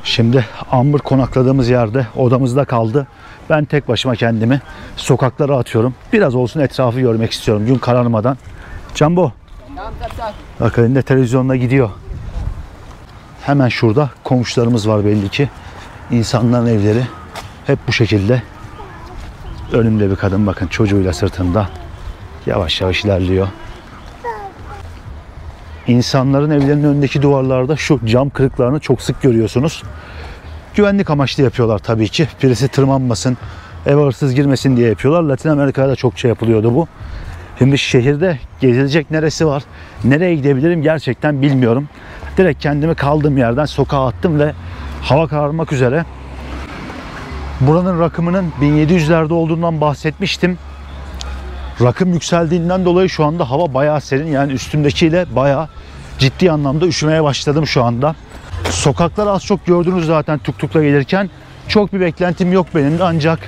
Şimdi Amber konakladığımız yerde odamızda kaldı. Ben tek başıma kendimi sokaklara atıyorum. Biraz olsun etrafı görmek istiyorum gün kararmadan. Cambo. Bak elinde televizyonla gidiyor. Hemen şurada komşularımız var belli ki. İnsanların evleri hep bu şekilde. Önümde bir kadın bakın çocuğuyla sırtında. Yavaş yavaş ilerliyor. İnsanların evlerinin önündeki duvarlarda şu cam kırıklarını çok sık görüyorsunuz. Güvenlik amaçlı yapıyorlar tabii ki. Birisi tırmanmasın, eve hırsız girmesin diye yapıyorlar. Latin Amerika'da çokça yapılıyordu bu. Şimdi şehirde gezilecek neresi var? Nereye gidebilirim gerçekten bilmiyorum. Direkt kendimi kaldığım yerden sokağa attım ve hava kararmak üzere. Buranın rakımının 1700'lerde olduğundan bahsetmiştim. Rakım yükseldiğinden dolayı şu anda hava bayağı serin. Yani üstümdekiyle bayağı ciddi anlamda üşümeye başladım şu anda. Sokaklar az çok gördünüz zaten tuk-tukla gelirken. Çok bir beklentim yok benim de, ancak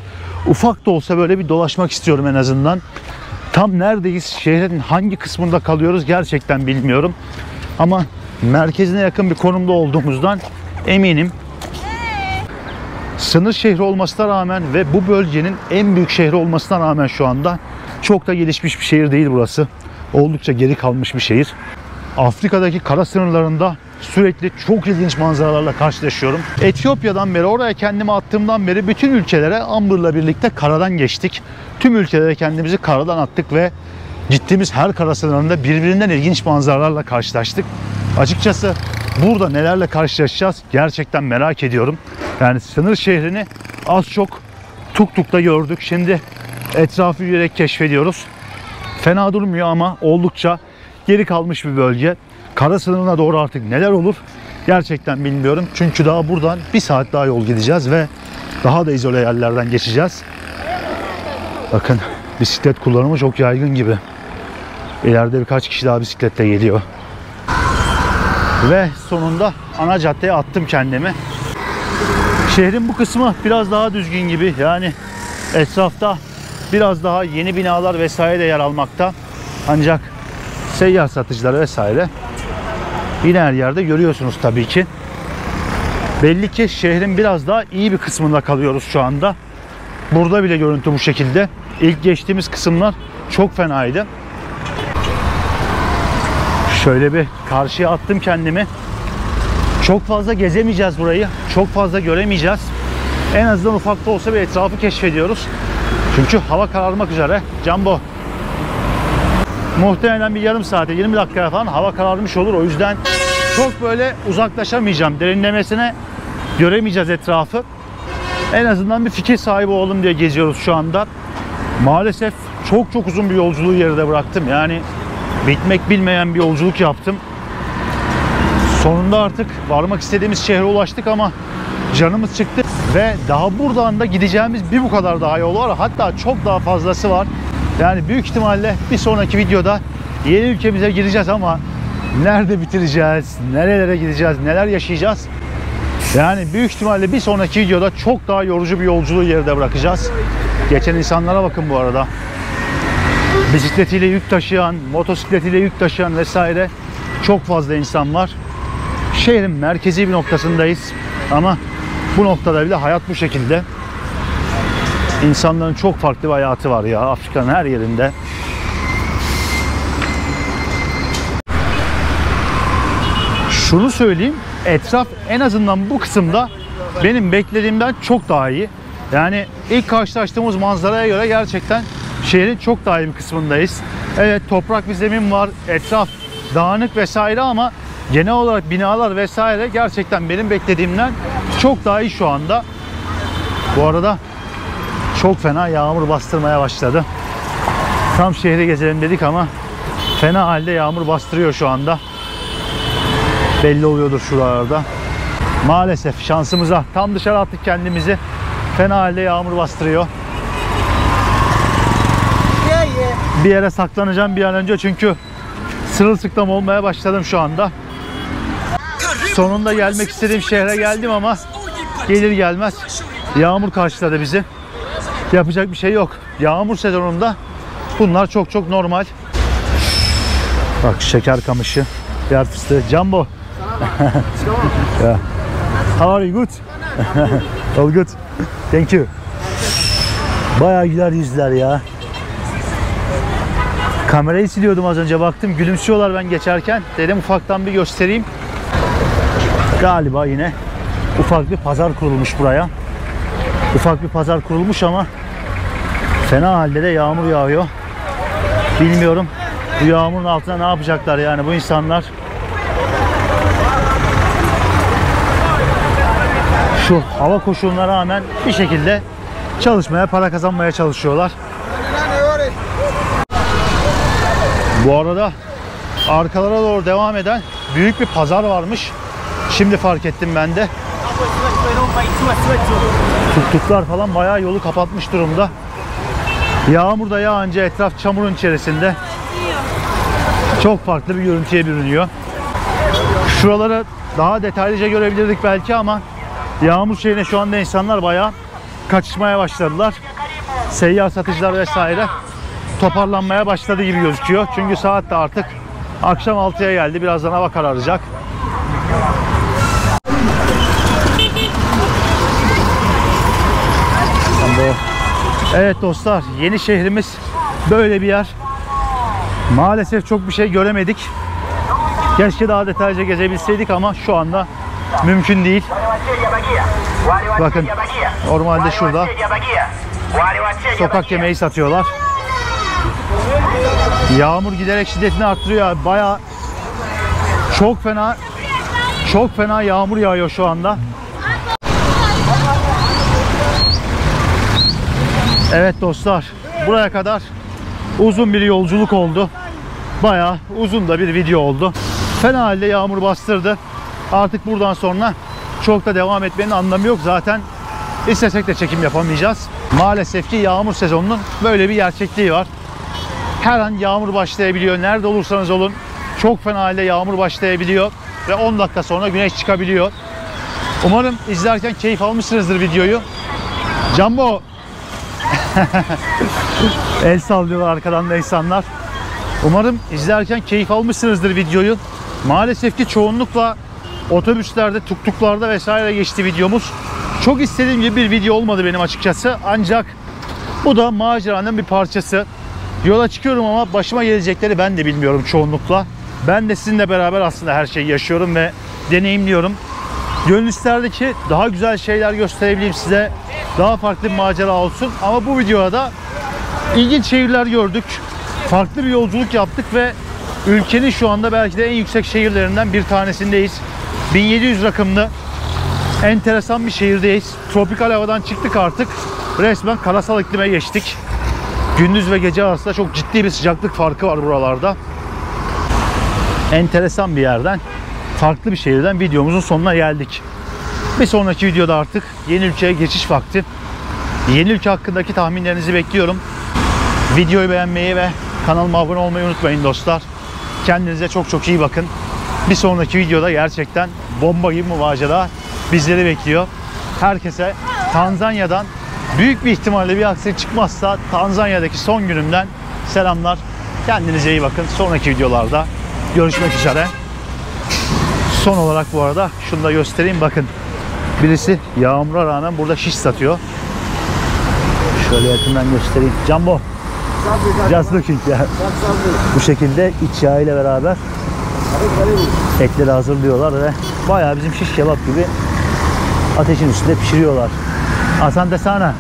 ufak da olsa böyle bir dolaşmak istiyorum en azından. Tam neredeyiz, şehrin hangi kısmında kalıyoruz gerçekten bilmiyorum. Ama merkezine yakın bir konumda olduğumuzdan eminim. Sınır şehri olmasına rağmen ve bu bölgenin en büyük şehri olmasına rağmen şu anda çok da gelişmiş bir şehir değil burası. Oldukça geri kalmış bir şehir. Afrika'daki kara sınırlarında sürekli çok ilginç manzaralarla karşılaşıyorum. Etiyopya'dan beri, oraya kendimi attığımdan beri bütün ülkelere Amber'la birlikte karadan geçtik. Tüm ülkelere kendimizi karadan attık ve gittiğimiz her kara sınırında birbirinden ilginç manzaralarla karşılaştık. Açıkçası burada nelerle karşılaşacağız gerçekten merak ediyorum. Yani sınır şehrini az çok tuk-tuk'ta gördük. Şimdi etrafı yürüyerek keşfediyoruz. Fena durmuyor ama oldukça geri kalmış bir bölge. Kara sınırına doğru artık neler olur gerçekten bilmiyorum. Çünkü daha buradan bir saat daha yol gideceğiz ve daha da izole yerlerden geçeceğiz. Bakın bisiklet kullanımı çok yaygın gibi. İleride birkaç kişi daha bisikletle geliyor. Ve sonunda ana caddeye attım kendimi. Şehrin bu kısmı biraz daha düzgün gibi. Yani etrafta biraz daha yeni binalar vesaire de yer almakta. Ancak seyyar satıcıları vesaire yine her yerde görüyorsunuz tabii ki. Belli ki şehrin biraz daha iyi bir kısmında kalıyoruz şu anda. Burada bile görüntü bu şekilde. İlk geçtiğimiz kısımlar çok fenaydı. Şöyle bir karşıya attım kendimi. Çok fazla gezemeyeceğiz burayı. Çok fazla göremeyeceğiz. En azından ufak da olsa bir etrafı keşfediyoruz. Çünkü hava kararmak üzere. Jumbo. Muhtemelen bir yarım saate, 20 dakikaya falan hava kararmış olur. O yüzden çok böyle uzaklaşamayacağım. Derinlemesine göremeyeceğiz etrafı. En azından bir fikir sahibi olalım diye geziyoruz şu anda. Maalesef çok uzun bir yolculuğu geride bıraktım. Yani bitmek bilmeyen bir yolculuk yaptım. Sonunda artık varmak istediğimiz şehre ulaştık ama canımız çıktı. Ve daha buradan da gideceğimiz bir bu kadar daha yol var. Hatta çok daha fazlası var. Yani büyük ihtimalle bir sonraki videoda yeni ülkemize gireceğiz ama nerede bitireceğiz, nerelere gideceğiz, neler yaşayacağız? Yani büyük ihtimalle bir sonraki videoda çok daha yorucu bir yolculuğu geride bırakacağız. Geçen insanlara bakın bu arada. Bisikletiyle yük taşıyan, motosikletiyle yük taşıyan vesaire çok fazla insan var. Şehrin merkezi bir noktasındayız ama bu noktada bile hayat bu şekilde. İnsanların çok farklı bir hayatı var ya, Afrika'nın her yerinde. Şunu söyleyeyim, etraf en azından bu kısımda benim beklediğimden çok daha iyi. Yani ilk karşılaştığımız manzaraya göre gerçekten şehrin çok daha iyi bir kısmındayız. Evet, toprak bir zemin var, etraf dağınık vesaire ama genel olarak binalar vesaire gerçekten benim beklediğimden çok daha iyi şu anda. Bu arada çok fena yağmur bastırmaya başladı. Tam şehri gezelim dedik ama fena halde yağmur bastırıyor şu anda. Belli oluyordur şuralarda. Maalesef şansımıza tam dışarı attık kendimizi. Fena halde yağmur bastırıyor. Bir yere saklanacağım bir an önce çünkü sırılsıklam olmaya başladım şu anda. Sonunda gelmek istediğim şehre geldim ama gelir gelmez yağmur karşıladı bizi. Yapacak bir şey yok. Yağmur sezonunda bunlar çok normal. Bak şeker kamışı, yer fıstığı, Jumbo. Yeah. How are you? Good? All good. Thank you. Bayağı güler yüzler ya. Kamerayı siliyordum az önce, baktım gülümsüyorlar ben geçerken. Dedim ufaktan bir göstereyim. Galiba yine ufak bir pazar kurulmuş buraya. Ufak bir pazar kurulmuş ama fena halde de yağmur yağıyor. Bilmiyorum bu yağmurun altına ne yapacaklar yani bu insanlar. Şu hava koşullarına rağmen bir şekilde çalışmaya, para kazanmaya çalışıyorlar. Bu arada arkalara doğru devam eden büyük bir pazar varmış. Şimdi fark ettim ben de. Tuk-tuklar falan bayağı yolu kapatmış durumda. Yağmur da yağınca etraf çamurun içerisinde. Çok farklı bir görüntüye bürünüyor. Şuraları daha detaylıca görebilirdik belki ama yağmur şeyine şu anda insanlar bayağı kaçışmaya başladılar. Seyyar satıcılar vesaire toparlanmaya başladı gibi gözüküyor. Çünkü saat de artık akşam 6'ya geldi. Birazdan hava kararacak. Evet dostlar, yeni şehrimiz böyle bir yer. Maalesef çok bir şey göremedik. Keşke daha detaylıca gezebilseydik ama şu anda mümkün değil. Bakın, normalde şurada sokak yemeği satıyorlar. Yağmur giderek şiddetini arttırıyor. Bayağı çok fena yağmur yağıyor şu anda. Evet dostlar, buraya kadar uzun bir yolculuk oldu. Bayağı uzun da bir video oldu. Fena halde yağmur bastırdı. Artık buradan sonra çok da devam etmenin anlamı yok. Zaten istesek de çekim yapamayacağız. Maalesef ki yağmur sezonunun böyle bir gerçekliği var. Her an yağmur başlayabiliyor. Nerede olursanız olun çok fena halde yağmur başlayabiliyor. Ve 10 dakika sonra güneş çıkabiliyor. Umarım izlerken keyif almışsınızdır videoyu. Jumbo! El sallıyorlar arkadan da insanlar. Umarım izlerken keyif almışsınızdır videoyu. Maalesef ki çoğunlukla otobüslerde, tuktuklarda vesaire geçti videomuz. Çok istediğim gibi bir video olmadı benim açıkçası. Ancak bu da maceranın bir parçası. Yola çıkıyorum ama başıma gelecekleri ben de bilmiyorum çoğunlukla. Ben de sizinle beraber aslında her şeyi yaşıyorum ve deneyimliyorum. Gönül isterdi ki daha güzel şeyler gösterebileyim size. Daha farklı bir macera olsun. Ama bu videoda da ilginç şehirler gördük. Farklı bir yolculuk yaptık ve ülkenin şu anda belki de en yüksek şehirlerinden bir tanesindeyiz. 1700 rakımlı enteresan bir şehirdeyiz. Tropikal havadan çıktık artık. Resmen karasal iklime geçtik. Gündüz ve gece arasında çok ciddi bir sıcaklık farkı var buralarda. Enteresan bir yerden, farklı bir şehirden videomuzun sonuna geldik. Bir sonraki videoda artık yeni ülkeye geçiş vakti. Yeni ülke hakkındaki tahminlerinizi bekliyorum. Videoyu beğenmeyi ve kanalıma abone olmayı unutmayın dostlar. Kendinize çok iyi bakın. Bir sonraki videoda gerçekten bomba gibi bir macera bizleri bekliyor. Herkese Tanzanya'dan büyük bir ihtimalle bir aksilik çıkmazsa Tanzanya'daki son günümden selamlar. Kendinize iyi bakın. Sonraki videolarda görüşmek üzere. Son olarak bu arada şunu da göstereyim, bakın. Birisi yağmura rağmen burada şiş satıyor. Şöyle yakından göstereyim. Jumbo. Just looking ya. Bu şekilde iç yağ ile beraber etleri hazırlıyorlar ve bayağı bizim şiş kebap gibi ateşin üstünde pişiriyorlar. Asante sana.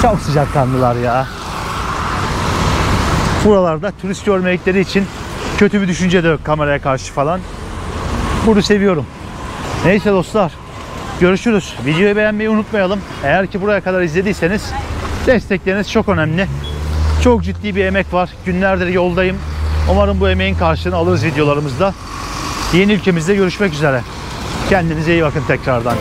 Çok sıcakkanlılar ya. Buralarda turist görmedikleri için kötü bir düşünce de yok kameraya karşı falan. Bunu seviyorum. Neyse dostlar, görüşürüz. Videoyu beğenmeyi unutmayalım. Eğer ki buraya kadar izlediyseniz destekleriniz çok önemli. Çok ciddi bir emek var. Günlerdir yoldayım. Umarım bu emeğin karşılığını alırız videolarımızda. Yeni ülkemizde görüşmek üzere. Kendinize iyi bakın tekrardan.